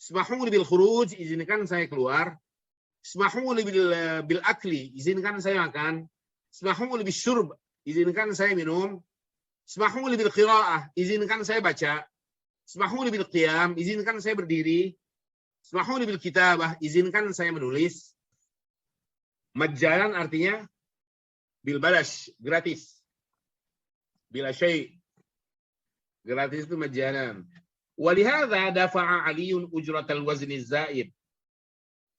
Ismahuli bil khuruj. Izinkan saya keluar. Ismahuli bil akli. Izinkan saya makan. Ismahuli bil syurb. Izinkan saya minum. Ismahuli bil qira'ah. Izinkan saya baca. Ismahuli bil qiyam. Izinkan saya berdiri. Ismahuli bil kitabah. Izinkan saya menulis. Majjalan artinya bil balash, gratis. Bila syai'. Gratis itu majjalan. Walihadza dafa'a Aliun ujratal wazni zaid.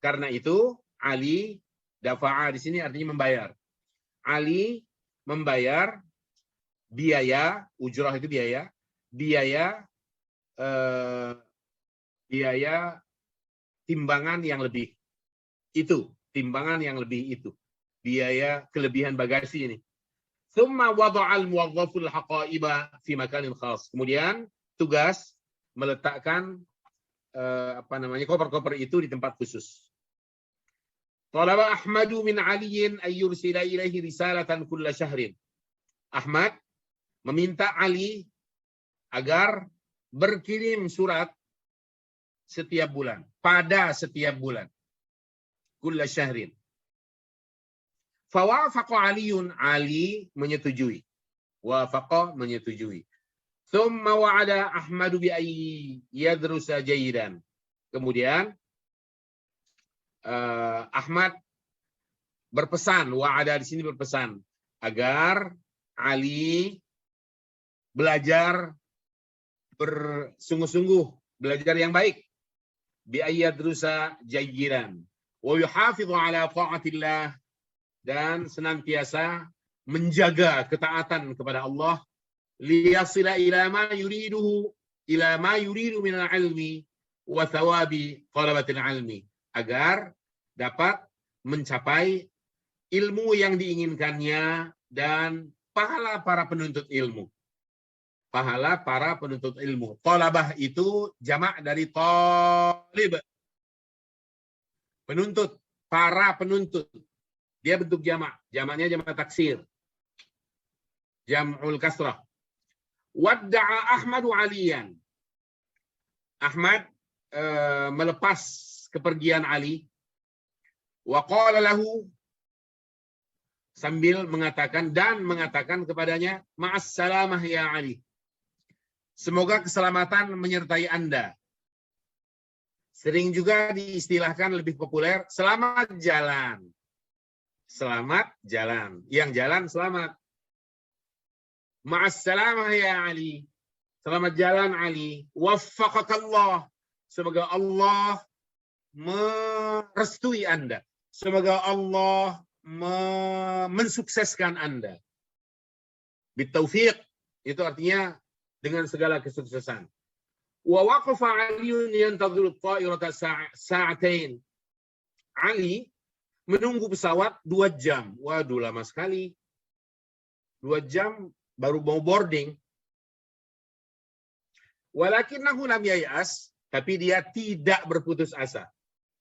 Karena itu Ali dafa'a di sini artinya membayar. Ali membayar biaya, ujrah itu biaya, biaya timbangan yang lebih. Itu, timbangan yang lebih itu. Biaya kelebihan bagasi ini. Tsumma wada'al muwazzaful haqa'iba fi makanin khas. Kemudian tugas meletakkan koper-koper itu di tempat khusus. Talaba Ahmadu min Aliyin ayyursila ilaihi risalatan kulla syahrin. Ahmad meminta Ali agar berkirim surat setiap bulan, pada setiap bulan. Kulla syahrin. Fawafaqa Aliyun, Ali menyetujui. Wafaqa menyetujui. Thumma wa'ada Ahmadu bi ayyi yadrusa jayidan. Kemudian Ahmad berpesan, wa'ada di sini berpesan agar Ali belajar bersungguh-sungguh, belajar yang baik. Bi ayyi yadrusa jayidan. Wa yuhafidhu ala ta'atillah, dan senantiasa menjaga ketaatan kepada Allah, liyasila ila ma yuridu min al-ilmi wa thawabi talabatil ilmi, agar dapat mencapai ilmu yang diinginkannya dan pahala para penuntut ilmu. Pahala para penuntut ilmu. Talabah itu jamak dari talib. Penuntut, para penuntut. Dia bentuk jamak. Jamaknya jamak taksir. Jam'ul kasrah. Wadda'a Ahmadu Aliyan. Ahmad melepas kepergian Ali. Wa qala lahu, sambil mengatakan kepadanya, ma'as salamah ya Ali. Semoga keselamatan menyertai Anda. Sering juga diistilahkan lebih populer, selamat jalan. Selamat jalan. Yang jalan selamat. Ma'as salamah ya Ali. Selamat jalan Ali. Waffaqakallah. Semoga Allah merestui Anda. Semoga Allah mensukseskan Anda. Bitaufiq, itu artinya dengan segala kesuksesan. Wa waqafa Aliun yantadhiru at-ta'irata sa'atain. Ali menunggu pesawat 2 jam. Waduh, lama sekali. 2 jam baru mau boarding. Walakinnahu lam yay'as, tapi dia tidak berputus asa.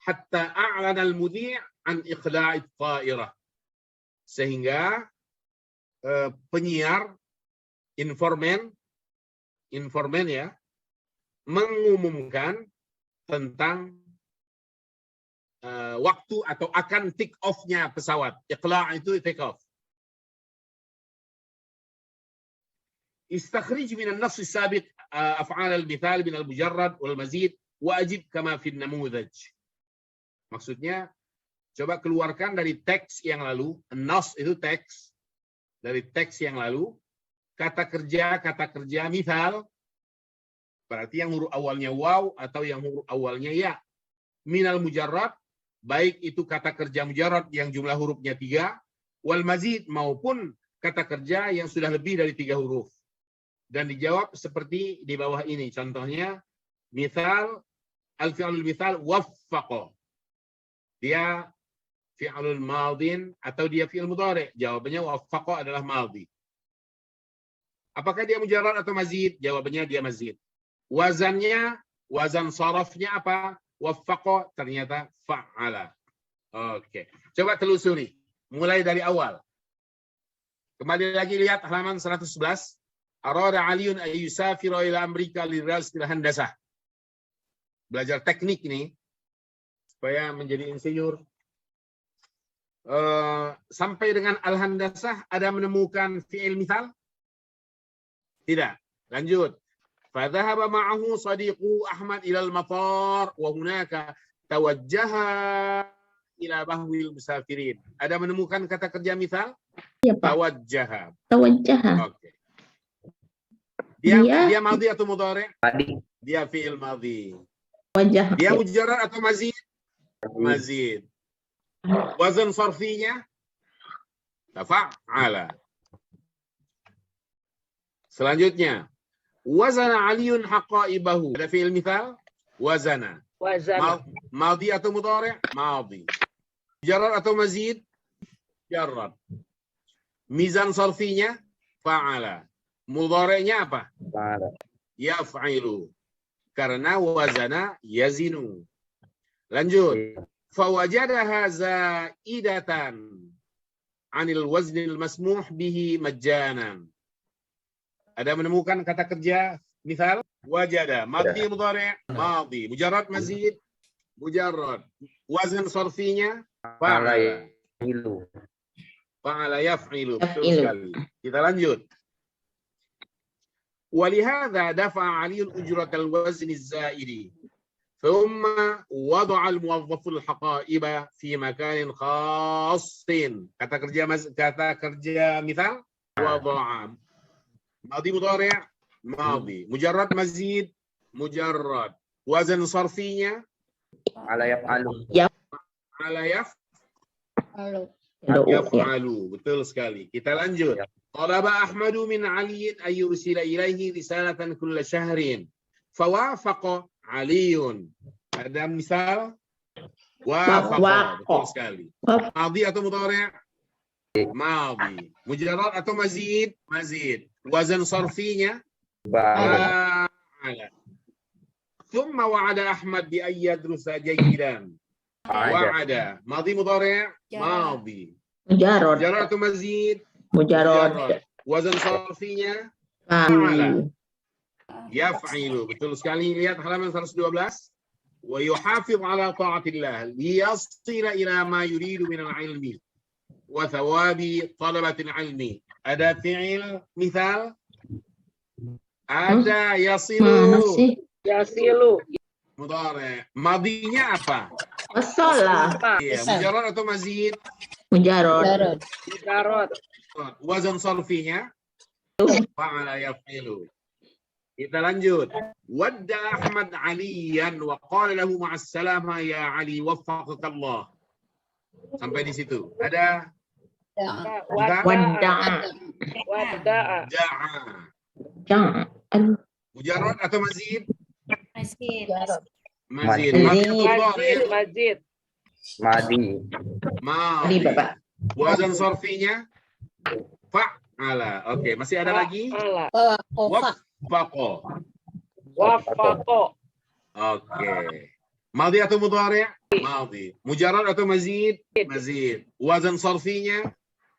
Hatta a'lana al-mudhi' an iqla'i at-ta'irah. Sehingga penyiar informan ya mengumumkan tentang waktu atau akan take off-nya pesawat. Iqla' itu take off. Istakhrij min an-nass as-sabiq af'al al-mithal min al-mujarrad wal mazid wa ajib kama fi an-namudhaj. Maksudnya coba keluarkan dari teks yang lalu, an-nass itu teks, dari teks yang lalu, kata kerja mithal, berarti yang huruf awalnya waw atau yang huruf awalnya ya. Minal mujarrad, baik itu kata kerja mujarrad yang jumlah hurufnya 3, wal mazid maupun kata kerja yang sudah lebih dari 3 huruf. Dan dijawab seperti di bawah ini. Contohnya, mithal, al-fi'lul mithal, waffaqa. Dia fi'lul madin atau dia fi'il mudhari'. Jawabannya waffaqa adalah madhi. Apakah dia mujarrad atau mazid? Jawabannya dia mazid. Wazannya, wazan sarafnya apa? Waffaqa, ternyata fa'ala. Oke. Coba telusuri. Mulai dari awal. Kembali lagi lihat halaman 111. Arada Aliun an yusafira ila Amerika lidrasatil handasah. Belajar teknik ini supaya menjadi insinyur. Sampai dengan al-handasah ada menemukan fi'il mithal? Tidak. Lanjut. Fadhahaba ma'ahu sadiqu Ahmad ila al-matar wa hunaka tawajjaha ila bahwil musafirin. Ada menemukan kata kerja mithal? Ya, Pak. Tawajjaha. Tawajjaha. Oke. Dia madhi atau mudhari'? Madhi. Dia fi'il madhi. Tawajjaha. Dia mujarrad atau mazid? Mazid. Wazan sarfinya? Tafa'ala. Selanjutnya, wazana Aliun haqa'ibahu. Ada fi'il mithal? Wazana. Madhi atau mudhari'? Madhi. Mujarrad atau mazid? Mujarrad. Mizan sarfinya? Fa'ala. Mudhari'nya apa? Yaf'ilu. Karena wazana yazinu. Lanjut. Fawajadaha zaidatan anil waznil masmuh bihi majjanan. Ada menemukan kata kerja misal wajada madhi mudhari' madhi mujarrad mazid mujarrad wazn sarfinya fa'ala yaf'ilu. Betul sekali. Kita lanjut. ولهذا دفع علي أجرة الوزن الزائد ثم وضع الموظف الحقائب في مكان خاص. kata kerja مثال وضع ماضي مضارع ماضي مجرد مزيد مجرد وزن صرفية على يفعل. Betul sekali. Kita lanjut. طلب أحمد من علي أن يرسل إليه رسالة كل شهر فوافق علي. Ada misal wafaq. Betul sekali. Madhi atau mudhari'? Madhi. Mujarrad atau mazid? Mazid. Wazan sarfinya? Fa'ala. ثم وعد أحمد بأن يدرس جيدا. وعد. ماضي مضارع؟ ماضي. Mujarrad. Mujarrad atau mazid? Mujarrad. Wazan sarfinya? Fa'ala. Yaf'ilu. Betul sekali. Lihat halaman 112. ويحافظ على طاعة الله ليصل إلى ما يريد من العلم wa thawabi talabatil ilmi. Ada fi'il misal? Ada Mana yasilu. sih? Yasilu. Mudhari'. Madinya apa? Wasalah. Iya, mujarrad atau mazid? Mujarrad. Mujarrad. Wazan sarfinya? Fa'ala yaf'ilu. Kita lanjut. Wadda Ahmad Aliyan wa qala lahu ma'as salama ya Ali waffaqakallah. Sampai di situ. Ada Wada'a. Wada'a. ja'a. Aduh. Mujarrad atau mazid? Masjid. Mazid. Mazid. Mazid atau mudhari'? Majid. Madi. Tadi Madi. Bapak. Wazan sarfinya? Fa'ala. Oke, masih ada lagi? Ala. Waffaqa. Wafaqo. Oke. Madi atau mudhari'? Madi. Mujarrad atau mazid? Mazid. Wazan sarfinya?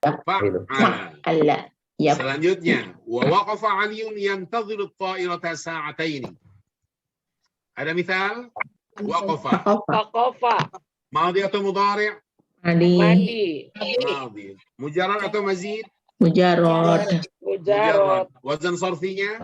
Fa'ala. Allah. Ya. Selanjutnya, wa waqafa 'Aliyun yantadhiru at-ta'irata sa'ataini. Ada misal? Waqafa. Waqafa. Madi atau mudhari'? Madi. Madi. Madi. Mujarrad atau mazid? Mujarrad. Mujarrad. Wazan sarfinya?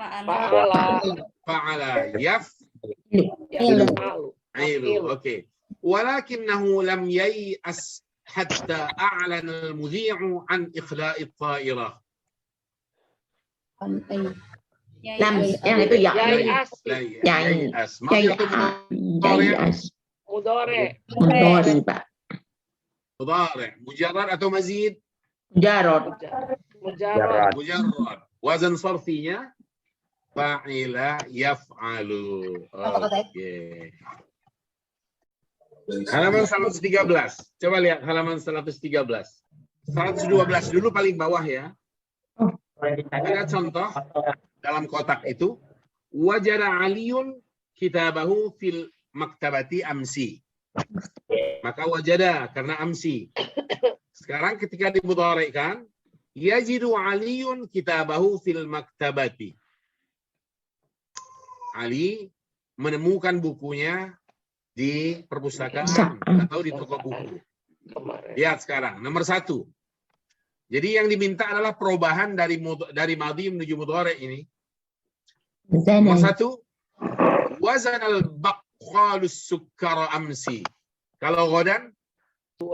Fa'ala. Fa'ala. Yaf'alu. Yaf'ilu. Oke. Walakinnahu lam yay'as hatta a'lana al-mudhi'u an ikhla'i at-ta'irah. Lam. Yang itu ya. Yay'as. Yay'as. Madi atau mudhari'? Yayas. Mudore. Mudhari, Pak. Mudhari'. Mujarrad atau mazid? Mujarrad. Mujarrad. Mujarrad. Wazan sarfinya? Fa'ila yaf'alu. Oke. Halaman 113. Coba lihat halaman 113. 112 dulu paling bawah ya. Ada contoh dalam kotak itu. Wajada Aliyun kitabahu fil maktabati amsi. Maka wajada karena amsi. Sekarang ketika dimudhari'kan, yajidu Aliyun kitabahu fil maktabati. Ali menemukan bukunya di perpustakaan atau di toko buku. Lihat sekarang, nomor 1. Jadi yang diminta adalah perubahan dari madhi menuju mudhari' ini. Nomor 1, wazan al-baqqalus sukkara amsi. Kalau ghadan,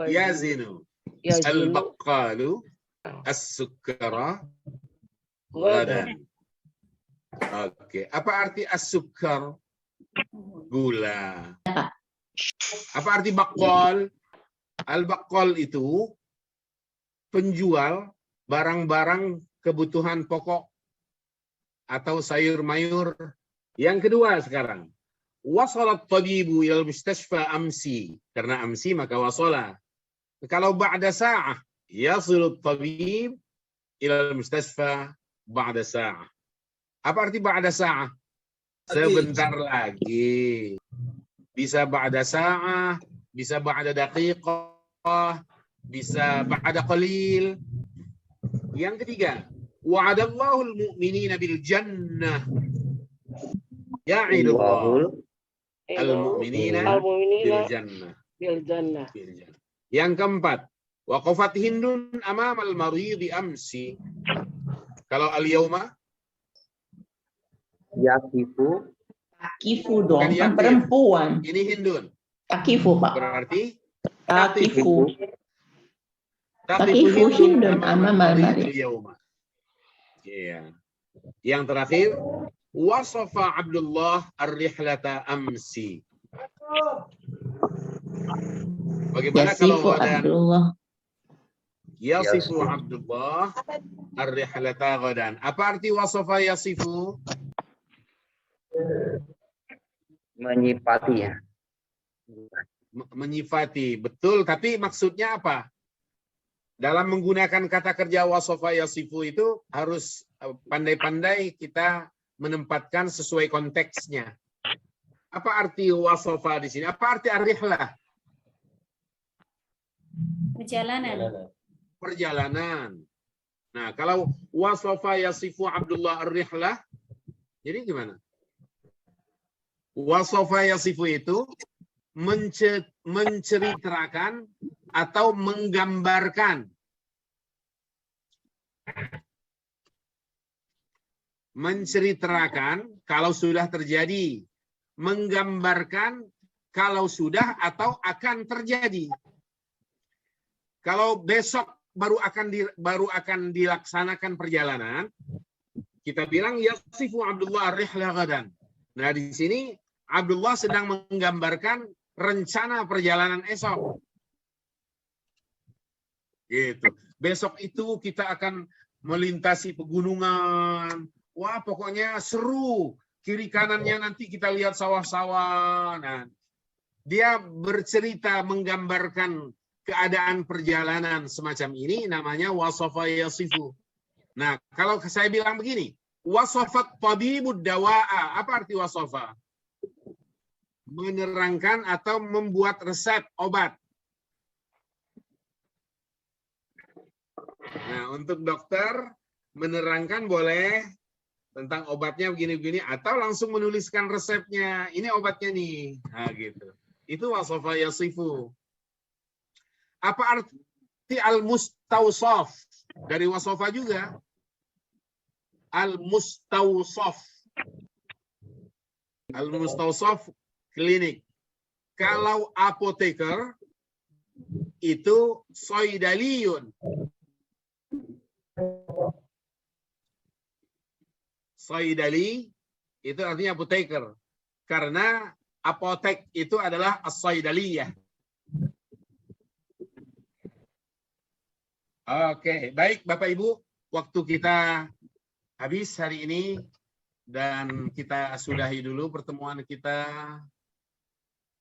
yazinu. Al-baqqalu as-sukkara ghadan. Oke, apa arti as-sukkar? Gula. Apa arti baqqal? Al-baqqal itu penjual barang-barang kebutuhan pokok atau sayur mayur. Yang kedua sekarang, wasalat tabibu ilal mustashfa amsi. Karena amsi maka wasala. Kalau ba'da sa'ah, yasilu tabib ilal mustashfa ba'da sa'ah. Apa arti ba'da sa'ah? Sebentar lagi. Bisa ba'da sa'ah, bisa ba'da daqiqah, bisa ba'da qalil. Yang ketiga, wa'adallahu al-mu'minina bil jannah. Ya'idullah al-mu'minina bil jannah. Bil jannah. Yang keempat, waqafat Hindun amam al-maridi amsi. Kalau al-yawma? Yakifu. Takifu dong, Bukan kan yakif. perempuan. Ini Hindun. Takifu, Pak. Berarti Takifu. Takifu Hindun amam al-maridi. al-yawma. Iya. Yang terakhir, wasafa Abdullah ar-rihlata amsi. Bagaimana kalau Yasifu ghadan? Abdullah. Yasifu Abdullah ar-rihlata ghadan. Apa arti wasafa yasifu? Menyifati ya. Menyifati. Betul, tapi maksudnya apa? Dalam menggunakan kata kerja wasafa yasifu itu harus pandai-pandai kita menempatkan sesuai konteksnya. Apa arti wasafa di sini? Apa arti ar-rihlah? Perjalanan. Perjalanan. Nah, kalau wasafa yasifu Abdullah ar-rihlah, jadi gimana? Wasafa yasifu itu menceritakan atau menggambarkan. Menceritakan kalau sudah terjadi, menggambarkan kalau sudah atau akan terjadi. Kalau besok baru akan dilaksanakan perjalanan, kita bilang yasifu Abdullah ar-rihlah gadan. Nah, di sini Abdullah sedang menggambarkan rencana perjalanan esok. Gitu. Besok itu kita akan melintasi pegunungan. Wah, pokoknya seru. Kiri kanannya nanti kita lihat sawah-sawah. Nah, dia bercerita menggambarkan keadaan perjalanan semacam ini, namanya wasafa yasifu. Nah, kalau saya bilang begini, wasafat tabibud dawa'a. Apa arti wasafa? Menerangkan atau membuat resep obat. Nah, untuk dokter menerangkan boleh tentang obatnya begini-begini, atau langsung menuliskan resepnya. Ini obatnya nih. Nah, gitu. Itu wasafa yasifu. Apa arti al-mustawsaf? Dari wasafa juga. Al-mustawsaf. Al-mustawsaf klinik. Kalau apoteker itu soidaliyun. Soidali itu artinya apoteker. Karena apotek itu adalah as-soidaliyah. Oke, baik Bapak Ibu. Waktu kita habis hari ini. Dan kita sudahi dulu pertemuan kita.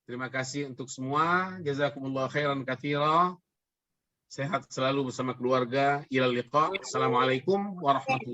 Terima kasih untuk semua. Jazakumullah khairan katsira. Sehat selalu bersama keluarga. Ilal liqa. Assalamualaikum warahmatullahi wabarakatuh.